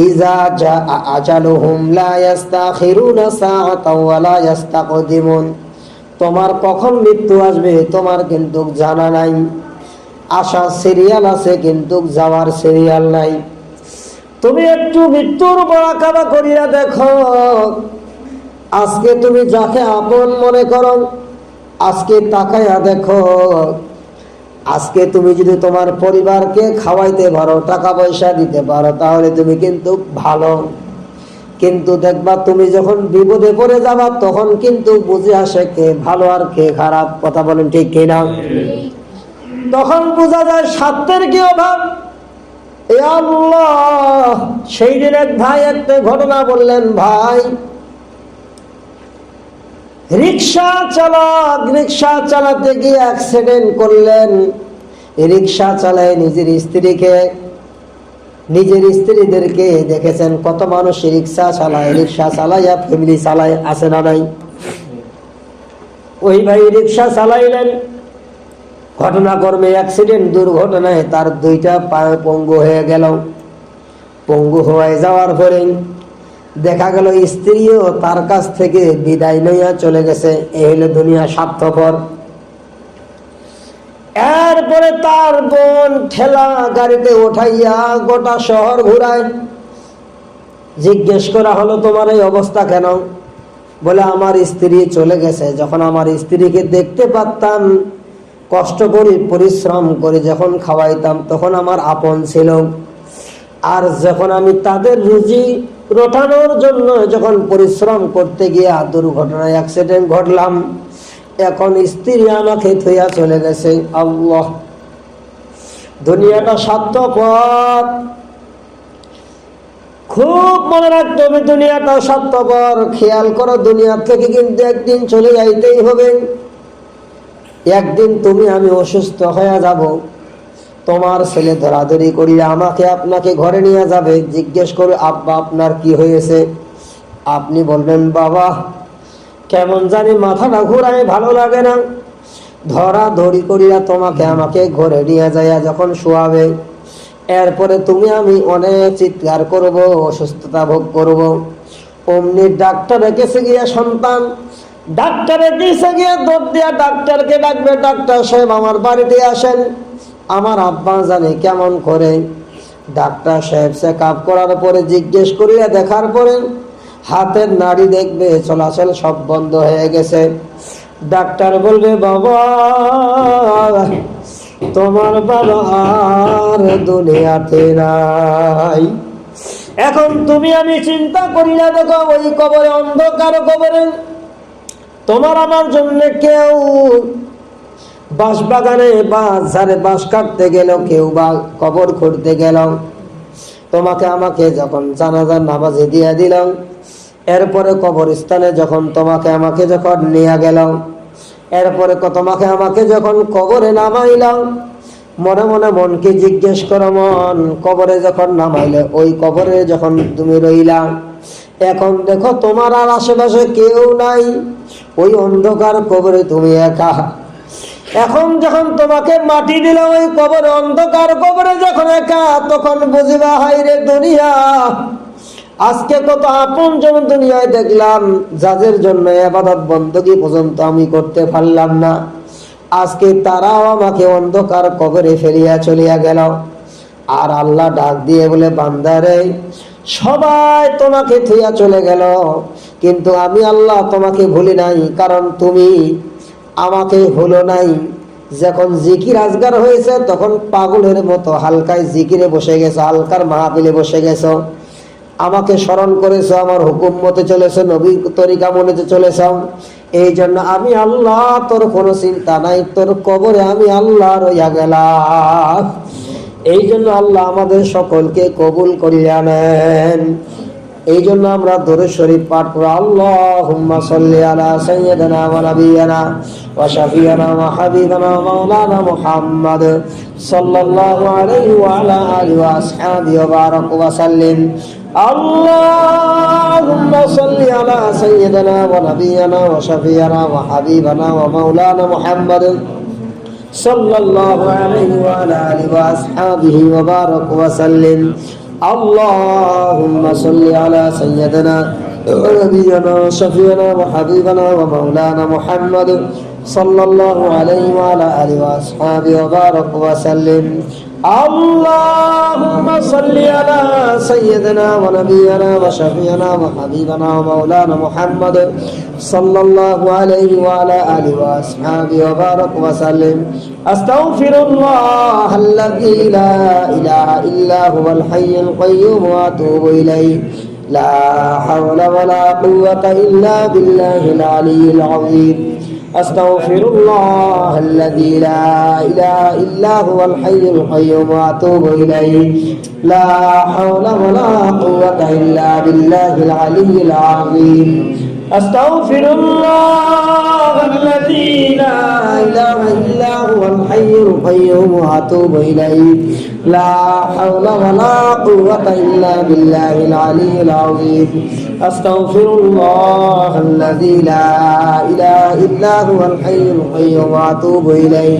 Speaker 1: ইজা জা আজালুহুম লা ইস্তাখিরুনা সাআতাও ওয়া লা ইস্তাকদিমুন। তোমার কখন মৃত্যু আসবে তোমার কিন্তু জানা নাই। আসার সিরিয়াল আছে কিন্তু যাওয়ার সিরিয়াল নাই। তুমি একটু মৃত্যুর মুরাকাবা করিয়া দেখো। আজকে তুমি যাকে আপন মনে করো, আজকে তাকায়া দেখো। আজকে তুমি যদি তোমার পরিবারকে খাওয়াইতে পারো, টাকা পয়সা দিতে পারো, তাহলে তুমি কিন্তু ভালো। কিন্তু দেখবা তুমি যখন বিপদে পড়ে যাবা তখন কিন্তু বুঝে আসে কে ভালো আর কে খারাপ। কথা বলেন ঠিক কিনা? তখন বোঝা যায় স্বার্থের কি অভাব। এ আল্লাহ, সেই দিন এক ভাই একটা ঘটনা বললেন। ভাই রিক্সা চালাতে গিয়ে অ্যাক্সিডেন্ট করলেন। রিক্সা চালায় নিজের স্ত্রীদেরকে দেখেছেন, কত মানুষ রিক্সা চালাইয়া ফ্যামিলি চালায়, আছে না নাই? ওই ভাই রিক্সা চালাইলেন, ঘটনাক্রমে অ্যাক্সিডেন্ট দুর্ঘটনায় তার দুইটা পায়ে পঙ্গু হয়ে গেল। পঙ্গু হয়ে যাওয়ার পরে দেখা গেল স্ত্রীও তার কাছ থেকে বিদায় লইয়া চলে গেছে। এই হলো দুনিয়া স্বার্থপর। এরপরে তার বোন ঠেলা গাড়িতে উঠাইয়া গোটা শহর ঘুরায়। জিজ্ঞেস করা হলো, তোমার এই অবস্থা কেন? বলে, আমার স্ত্রী চলে গেছে। যখন আমার স্ত্রীকে দেখতে পারতাম, কষ্ট করে পরিশ্রম করে যখন খাওয়াইতাম, তখন আমার আপন ছিল। আর যখন আমি তাদের রুজি রোটানোর জন্য যখন পরিশ্রম করতে গিয়ে দুর্ঘটনায় অ্যাক্সিডেন্ট ঘটলাম, এখন স্ত্রী আমাকে থইয়া চলে গেছে। আল্লাহ, দুনিয়াটা স্বার্থপর। খুব মনে রাখতে হবে, দুনিয়াটা স্বার্থপর। খেয়াল করো, দুনিয়া থেকে কিন্তু একদিন চলে যাইতেই হবে। একদিন তুমি আমি অসুস্থ হয়ে যাব। তোমার ছেলে ধরাধরি করিয়া আমাকে আপনাকে ঘরে নিয়ে যাবে। জিজ্ঞেস করে, আব্বা আপনার কি হয়েছে? আপনি বলবেন, বাবা কেমন জানি মাথাটা ঘুরায়, ভালো লাগে না। ধরাধরি করিয়া তোমাকে আমাকে ঘরে নিয়ে যাইয়া যখন শোয়াবে, এরপরে তুমি আমি অনেক চিৎকার করব, অসুস্থতা ভোগ করব। অমনি ডাক্তারের কাছে গিয়া সন্তান, ডাক্তারের কাছে গিয়ে দৌড় দিয়া ডাক্তারকে ডাকবে, ডাক্তার সাহেব আমার বাড়িতে আসেন, আমার আব্বা জানে কেমন করে। ডাক্তার সাহেব চেক আপ করার পরে জিজ্ঞেস করিয়া দেখার পরে হাতের নাড়ি দেখবে চলাচল সব বন্ধ হয়ে গেছে। ডাক্তার বলবে, বাবা তোমার বাবা আর দুনিয়াতে নাই। এখন তুমি আমি চিন্তা করি না, দেখো ওই কবরে, অন্ধকার কবরে তোমার আমার জন্য কেউ বাঁশ বাগানে বা ঝাড়ে বাঁশ কাটতে গেল, কেউ বা কবর খুঁড়তে গেল। তোমাকে আমাকে যখন জানাজার নামাজে দিয়ে দিলাম, এরপরে কবরস্থানে যখন তোমাকে আমাকে যখন নিয়ে গেল, এরপরে তোমাকে আমাকে যখন কবরে নামাইলাম, মনে মনে মনকে জিজ্ঞেস করো, মন কবরে যখন নামাইলে, ওই কবরে যখন তুমি রইলা, এখন দেখো তোমার আর আশেপাশে কেউ নাই, ওই অন্ধকার কবরে তুমি একা। এখন যখন তোমাকে মাটি দিল ওই কবরে, অন্ধকার কবরে যখন একা, তখন বুঝিবা, হাই রে দুনিয়া, আজকে কত আপন জন দুনিয়ায় দেখলাম, যাদের জন্য ইবাদত বندگی পর্যন্ত আমি করতে পারলাম না, আজকে তারাও আমাকে অন্ধকার কবরে ফেলিয়া চলিয়া গেল। আর আল্লাহ ডাক দিয়ে বলে, বান্দারে সবাই তোমাকে থইয়া চলে গেল, কিন্তু আমি আল্লাহ তোমাকে ভুলি নাই, কারণ তুমি আমাকে ভুলো নাই। যখন জিকির আজগার হয়েছে, তখন পাগলের মতো হালকায় জিকিরে বসে গেছো, হালকার মাহফিলে বসে গেছো, আমাকে স্মরণ করেছো, আমার হুকুম মতে চলেছো, নবীর তরিকা মনেতে চলেছো। এই জন্য আমি আল্লাহ, তোর কোনো চিন্তা নাই, তোর কবরে আমি আল্লাহ রইয়া গেলাম। এই জন্য আল্লাহ আমাদের সকলকে কবুল করিয়া নেন। এই জন্য আমরা দরুদ শরীফ পাঠ করি, আল্লাহুম্মা সাল্লি আলা সাইয়্যিদিনা ওয়া নাবিয়িনা ওয়া শাফিয়িনা ওয়া হাবিবিনা ওয়া মাওলানা মুহাম্মদ সাল্লাল্লাহু আলাইহি ওয়া আলা আলিহি ওয়া আসহাবিহি ওয়া বারাক ওয়া সাল্লিম। আল্লাহুম্মা সাল্লি আলা সাইয়্যিদিনা ওয়া নাবিয়িনা ওয়া শাফিয়িনা ওয়া হাবিবিনা ওয়া মাওলানা মুহাম্মদ সাল্লাল্লাহু আলাইহি ওয়া আলা আলিহি ওয়া আসহাবিহি ওয়া বারাক ওয়া সাল্লিম। اللهم صل على سيدنا ونبينا وشفينا وحبيبنا ومولانا محمد صلى الله عليه وعلى آله وأصحابه وبارك وسلم. اللهم صل على سيدنا ونبينا وشفينا وحبيبنا ومولانا محمد صلى الله عليه وعلى آله وأصحابه وبارك وسلم. أستغفر الله الذي لا إله إلا هو الحي القيوم وأتوب إليه. لا حول ولا قوة إلا بالله العلي العظيم. أستغفر الله الذي لا إله إلا هو الحي القيوم وأتوب إليه. لا حول ولا قوة إلا بالله العلي العظيم. أستغفر الله الذي لا إله إلا هو الحي القيوم وأتوب إليه. لا حول ولا قوة إلا بالله العلي العظيم. أستغفر الله الذي لا إله إلا هو الحي القيوم وأتوب إليه.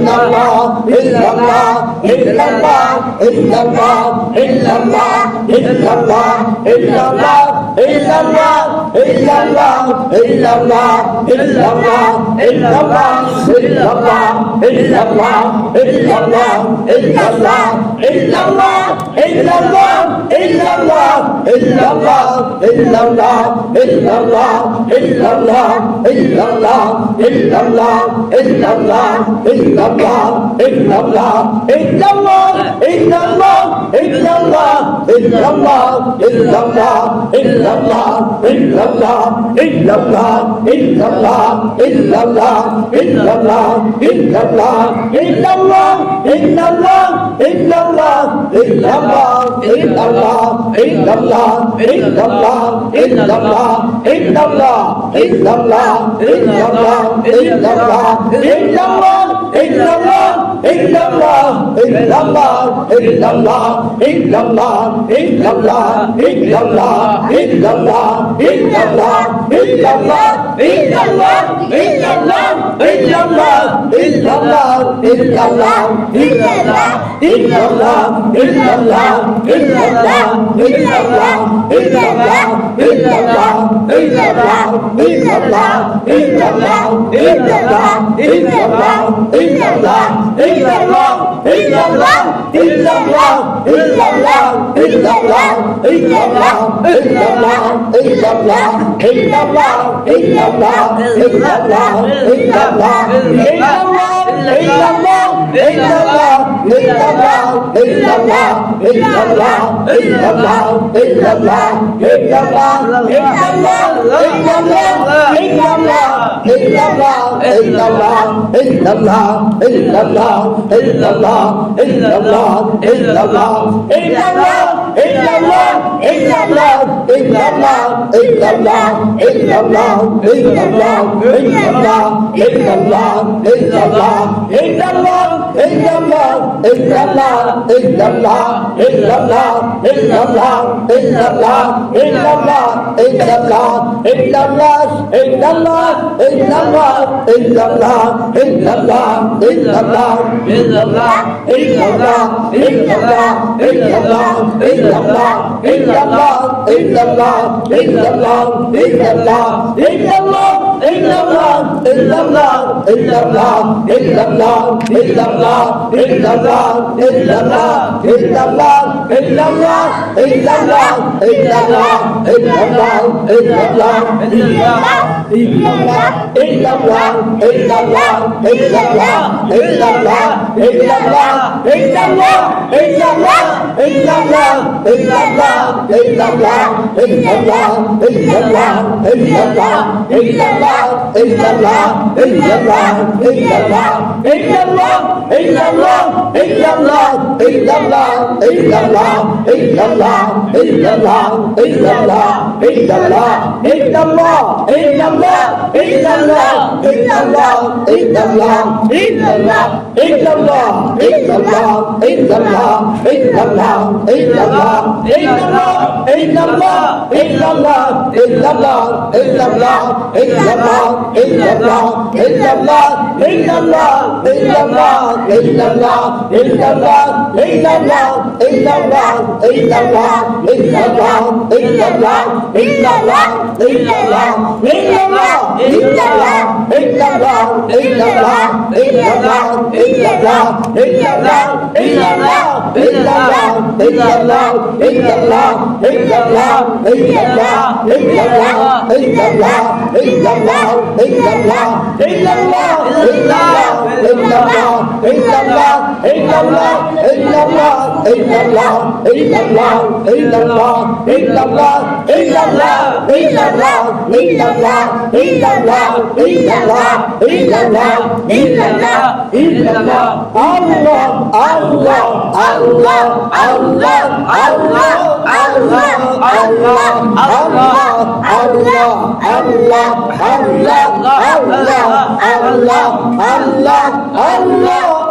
Speaker 1: Allah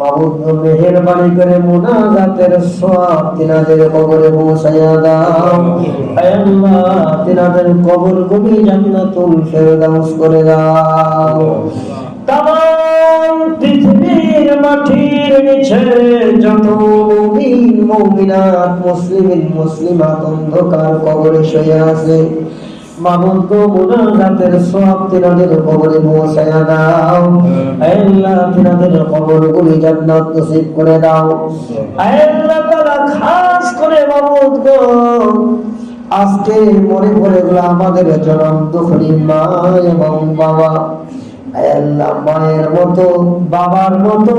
Speaker 1: মাবুদ মেহেরবানি করে মুনাজাতের সওয়াব তিনাদের কবরে পৌঁছায়া দাও। আয় আল্লাহ তিনাদের কবরগুলি জান্নাতুল ফেরদাউস করে দাও। তাম পৃথিবীর মাটির নিচে যত মুমিন মুমিনাত মুসলিমিন মুসলিমাত অন্ধকার কবরে শুয়ে আছে, মাবুদ গো মুনাজাতের সওয়াব তিনাদের কবরে পৌঁছায়া দাও। আয় আল্লাহ তিনাদের কবরগুলি জান্নাত নসিব করে দাও। আয় আল্লাহ তাআলা খাস করে মাবুদ গো আজকে মরে পড়ে গেল আমাদের জনম দুঃখী মা এবং বাবা। আয় আল্লাহ মায়ের মতো বাবার মতো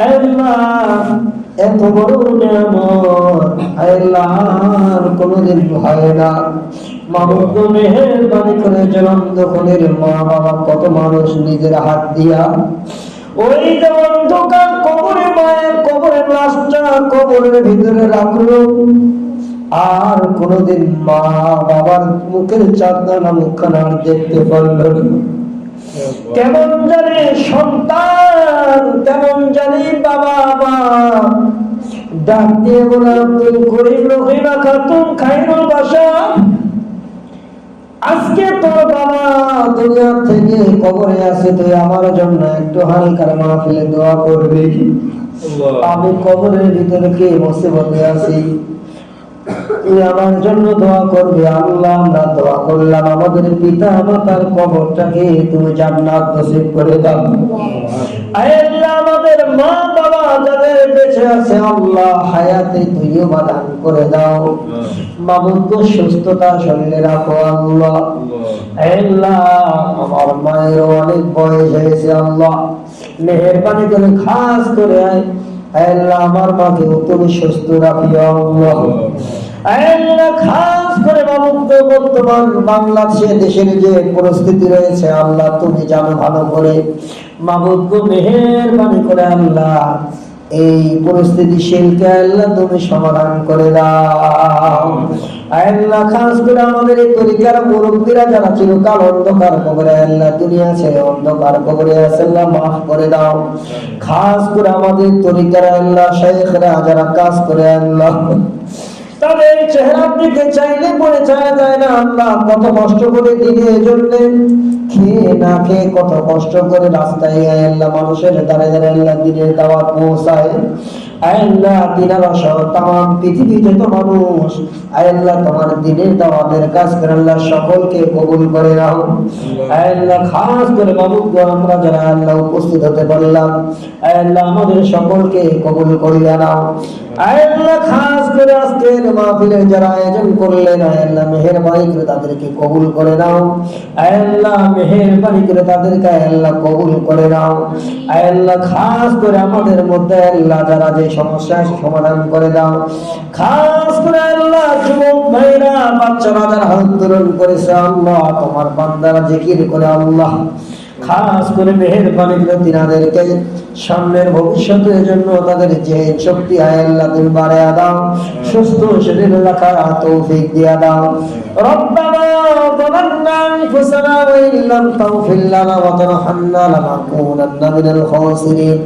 Speaker 1: আয় আল্লাহ এত বড় নিয়ামত আয় আল্লাহ আর কোনোদিন হয় না। মাবুদ মেহেরবানি করে জনম দুঃখীর মা বাবা কত মানুষ নিজের হাত দিয়া ওই যে অন্ধকার কবরে মায়ের কবরের লাশটা কবরের ভিতরে রাখলো, আর কোনোদিন মা বাবার মুখের চাঁদনা মুখখানা দেখতে পারল না। কেমন জানি সন্তান, কেমন জানি বাবা মা ডাক দিয়ে বলে আব্দুল করিম রহিমা খাতুন খাইরুল বাসা, আজকে তোর বাবা দুনিয়া থেকে কবরে আছে, তুই আমার জন্য একটু হালকার মাহফিলে দোয়া করবি। আমি কবরের ভিতরে কে মুসিবতে আছি, তুই আমার জন্য দোয়া করবি। আল্লাহ আমরা দোয়া করলাম আমাদের পিতা মাতার কবরটাকে তুমি জান্নাত নসিব করে দাও। আয় আল্লাহ আমাদের মা বাবা যাদের বেঁচে আছে আল্লাহ হায়াতে তৈয়বা দান করে দাও। মাবুদ সুস্থতা শরীরে রাখো আল্লাহ। আয় আল্লাহ আমার মায়ের অনেক বয়স হয়েছে আল্লাহ, মেহেরবানি করে খাস করে আয় আল্লাহ আমার মাকে তুমি সুস্থ রাখিও আল্লাহ। আল্লাহ খাস করে বর্তমান বাংলাদেশে দেশের যে পরিস্থিতি রয়েছে আল্লাহ তুমি জানো ভালো করে। মাবুদ গো মেহেরবানি করে আল্লাহ এই পরিস্থিতিশীলকে আল্লাহ তুমি সমাধান করে দাও। আল্লাহ খাস করে আমাদের এই তরিকার মুরব্বীরা যারা চিরকাল অন্ধকার কবরে আল্লাহ দুনিয়া ছেড়ে অন্ধকার কবরে আছে আল্লাহ মাফ করে দাও। খাস করে আমাদের তরিকার আল্লাহ শাইখরা যারা কাজ করে আল্লাহ তাদের চেহারার দিকে চাইলে পরে চাওয়া যায় না আল্লাহ, কত কষ্ট করে দিনে জন্য খেয়ে না খেয়ে কত কষ্ট করে রাস্তায় আল্লাহ মানুষের দ্বারা দ্বারা আল্লাহ দিনের দাওয়াত পৌঁছায়। আল্লাহ দিনারা সহ তাম পৃথিবী যত মানুষ আল্লাহ তোমার দিনের দাওয়াতের কাজ করে আল্লাহ সকলকে কবুল করে নাও। আল্লাহ খাস করে মাবুদ আমরা যারা আল্লাহ উপস্থিত হতে পারলাম আল্লাহ আমাদের সকলকে কবুল করিয়া নাও। আল্লাহ খাস করে আজকের মাহফিলের যারা আয়োজন করলেন আল্লাহ মেহেরবানি করে তাদেরকে কবুল করে নাও। আল্লাহ মেহেরবানি করে তাদেরকে আল্লাহ কবুল করে নাও। আল্লাহ খাস করে আমাদের মধ্যে আল্লাহ যারা যে সমস্যা সমাধান করে দাও। খাস করে আল্লাহ যুবক ভাইরা বাচ্চারা যারা হাত উত্তোলন করেছে আল্লাহ তোমার বান্দারা জিকির করে আল্লাহ খাস করে মেহেরবানি করে তিনাদেরকে সামনের ভবিষ্যতের জন্য তাদের যে শক্তি আল্লাহ তুমি বাড়ায়া দাও, সুস্থ শরীর রাখার তৌফিক দিয়া দাও। রব্বানা যালামনা আনফুসানা ওয়া ইল্লাম তাগফির লানা ওয়া তারহামনা লানাকুনান্না মিনাল খাসিরিন।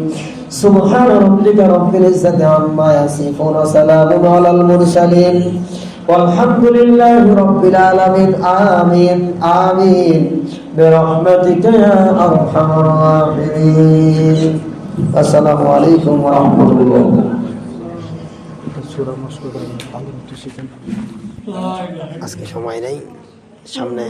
Speaker 1: সুবহান রাব্বিকা রাব্বিল ইজ্জাতি আম্মা ইয়াসিফুন ওয়া সালামুন আলাল মুরসালিন والحمد لله رب العالمين آمين آمين برحمتك يا أرحم الراحمين السلام عليكم ورحمة الله আজকে সময় নেই, সামনে